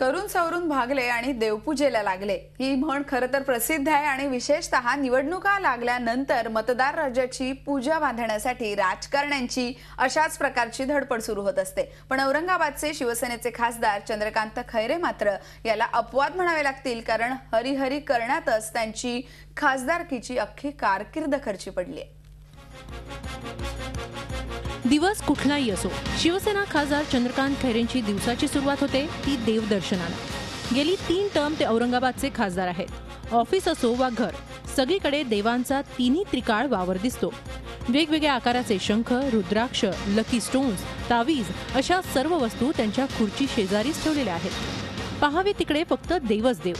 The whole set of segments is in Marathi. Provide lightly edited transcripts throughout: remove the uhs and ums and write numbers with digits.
करून सवरून भागले आणि देवपूजेला लागले ही म्हण खरं तर प्रसिद्ध आहे आणि विशेषतः निवडणुका लागल्यानंतर मतदार राजाची पूजा बांधण्यासाठी राजकारण्यांची अशाच प्रकारची धडपड सुरू होत असते। पण औरंगाबादचे शिवसेनेचे खासदार चंद्रकांत खैरे मात्र याला अपवाद म्हणावे लागतील, कारण हरिहरी करण्यातच त्यांची खासदारकीची अख्खी कारकीर्द खर्ची पडली आहे। दिवस कुठलाही असो, शिवसेना खासदार चंद्रकांत खैरेंची दिवसाची सुरुवात होते ती देवदर्शनाने। गेली 3 टर्म ते औरंगाबादचे खासदार आहेत। ऑफिस असो वा घर, सगळीकडे देवांचा तिन्ही त्रिकाळ वावर दिसतो। वेगवेगळ्या आकाराचे शंख, रुद्राक्ष, लकी स्टोन्स, तावीज अशा सर्व वस्तू त्यांच्या खुर्ची शेजारीच ठेवलेल्या आहेत। पाहावे तिकडे फक्त देवच देव,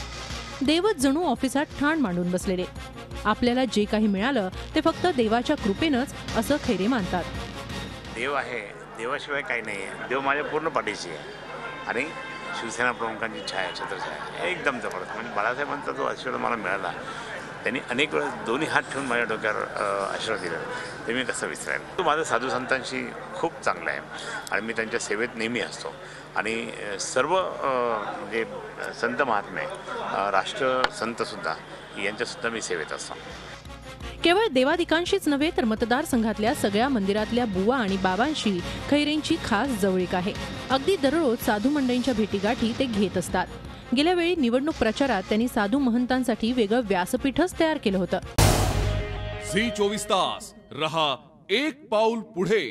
देवच जणू ऑफिसात ठाण मांडून बसलेले। आपल्याला जे काही मिळालं ते फक्त देवाच्या कृपेनंच असं खैरे मानतात। देव आहे, देवाशिवाय काही नाही आहे। देव माझ्या पूर्ण पाठीशी आहे आणि शिवसेना प्रमुखांची छाया, छत्रछाया एकदम जबरदस्त। म्हणजे बाळासाहेबांचा जो आशीर्वाद मला मिळाला, त्यांनी अनेक वेळेस दोन्ही हात ठेवून माझ्या डोक्यावर आशीर्वाद दिला, ते मी कसं विसरायला। तो माझं साधू संतांशी खूप चांगला आहे आणि मी त्यांच्या सेवेत नेहमी असतो आणि सर्व म्हणजे संत महात्मे, राष्ट्रसंतसुद्धा यांच्यासुद्धा मी सेवेत असतो। केवळ देवादिकांशीच नव्हे तर मतदारसंघातल्या सगळ्या मंदिरातल्या बुवा आणि बाबांशी खैरेंची खास जवळीक आहे। अगदी दररोज साधू मंडळींच्या भेटीगाठी ते घेत असतात। गेल्या वेळी निवडणूक प्रचारात त्यांनी साधू महंतांसाठी वेगळं व्यासपीठच तयार केलं होतं। झी 24 तास रहा एक पाऊल पुढे।